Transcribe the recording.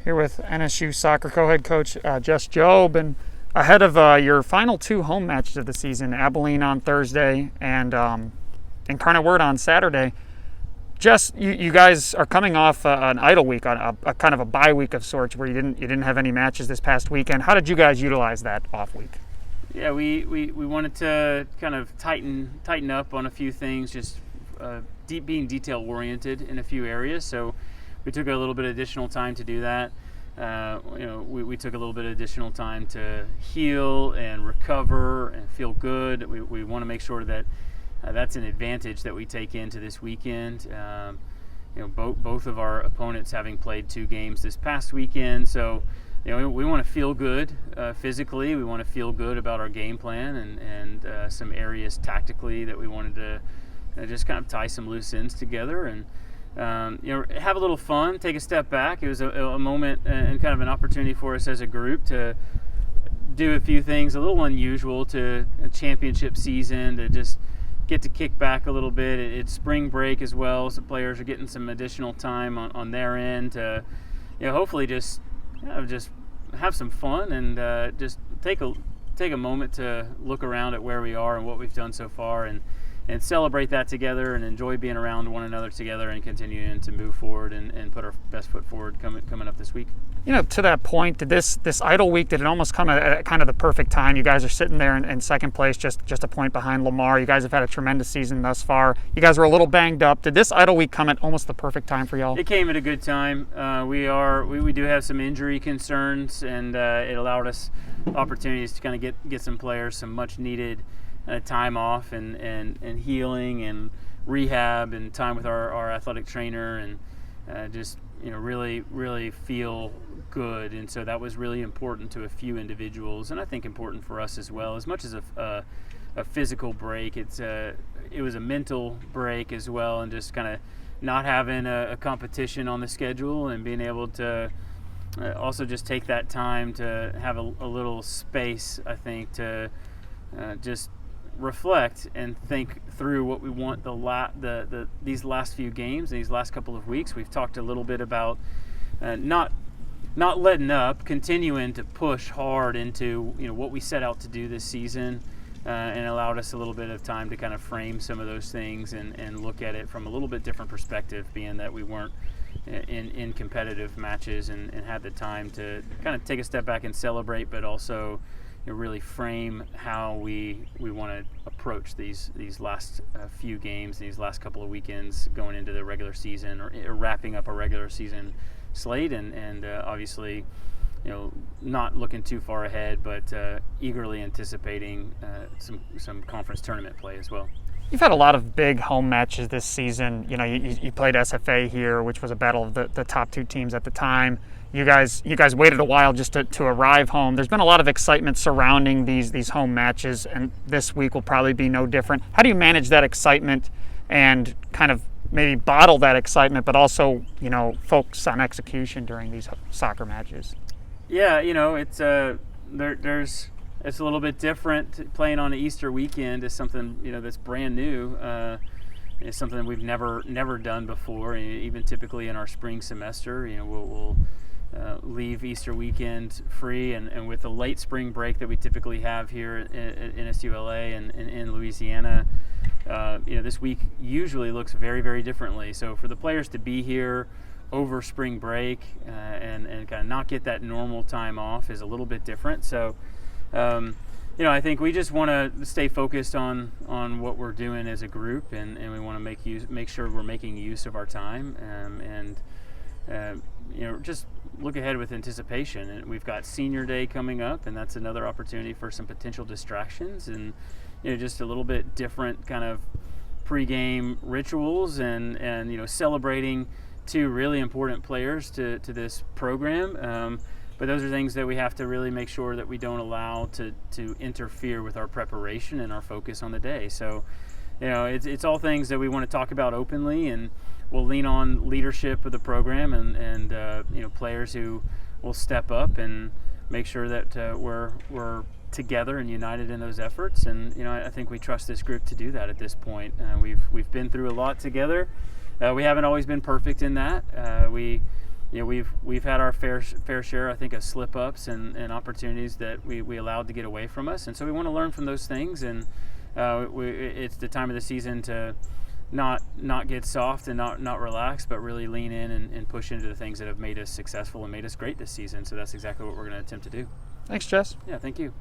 Here with NSU soccer co-head coach Jess Jobe, and ahead of your final two home matches of the season, Abilene on Thursday and Incarnate Word on Saturday. Jess, you guys are coming off an idle week, on a kind of a bye week of sorts, where you didn't have any matches this past weekend. How did you guys utilize that off week? Yeah, we wanted to kind of tighten up on a few things, just being detail oriented in a few areas. So we took a little bit of additional time to do that. We took a little bit of additional time to heal and recover and feel good. We want to make sure that that's an advantage that we take into this weekend. Both of our opponents having played two games this past weekend, so we want to feel good physically. We want to feel good about our game plan and some areas tactically that we wanted to just kind of tie some loose ends together and have a little fun, take a step back. It was a moment and kind of an opportunity for us as a group to do a few things a little unusual to a championship season, to just get to kick back a little bit. It's spring break as well, so players are getting some additional time on their end to hopefully just have some fun and just take a moment to look around at where we are and what we've done so far and celebrate that together and enjoy being around one another together and continuing to move forward and put our best foot forward coming up this week. To that point, did this idle week, did it almost come at kind of the perfect time? You guys are sitting there in second place, just a point behind Lamar. You guys have had a tremendous season thus far. You guys were a little banged up. Did this idle week come at almost the perfect time for y'all? It came at a good time. We do have some injury concerns, and it allowed us opportunities to kind of get some players some much needed time off and healing and rehab and time with our athletic trainer and just really feel good. And so that was really important to a few individuals, and I think important for us as well. As much as a physical break, it was a mental break as well, and just kind of not having a competition on the schedule and being able to also just take that time to have a little space, I think, to just reflect and think through what we want these last few games, these last couple of weeks. We've talked a little bit about not letting up, continuing to push hard into what we set out to do this season, and allowed us a little bit of time to kind of frame some of those things and look at it from a little bit different perspective, being that we weren't in competitive matches and had the time to kind of take a step back and celebrate, but also really frame how we want to approach these last few games, these last couple of weekends going into the regular season or wrapping up a regular season slate, and obviously not looking too far ahead, but eagerly anticipating some conference tournament play as well. You've had a lot of big home matches this season. You played SFA here, which was a battle of the top two teams at the time. You guys waited a while just to arrive home. There's been a lot of excitement surrounding these home matches, and this week will probably be no different. How do you manage that excitement and kind of maybe bottle that excitement, but also focus on execution during these soccer matches? Yeah, it's it's a little bit different. Playing on an Easter weekend is something that's brand new. It's something that we've never done before. Even typically in our spring semester, we'll leave Easter weekend free, and with the late spring break that we typically have here at NSULA and in Louisiana, this week usually looks very, very differently. So for the players to be here over spring break and kind of not get that normal time off is a little bit different. So I think we just want to stay focused on what we're doing as a group, and we want to make sure we're making use of our time, and just look ahead with anticipation. And we've got Senior Day coming up, and that's another opportunity for some potential distractions and just a little bit different kind of pregame rituals and celebrating two really important players to this program. But those are things that we have to really make sure that we don't allow to interfere with our preparation and our focus on the day. So, it's all things that we want to talk about openly, and we'll lean on leadership of the program and players who will step up and make sure that we're together and united in those efforts. And I think we trust this group to do that at this point. We've been through a lot together. We haven't always been perfect in that. We we've had our fair share, I think, of slip-ups and opportunities that we allowed to get away from us, and so we want to learn from those things. And it's the time of the season to not get soft and not relax, but really lean in and push into the things that have made us successful and made us great this season. So that's exactly what we're going to attempt to do. Thanks, Jess. Yeah, thank you.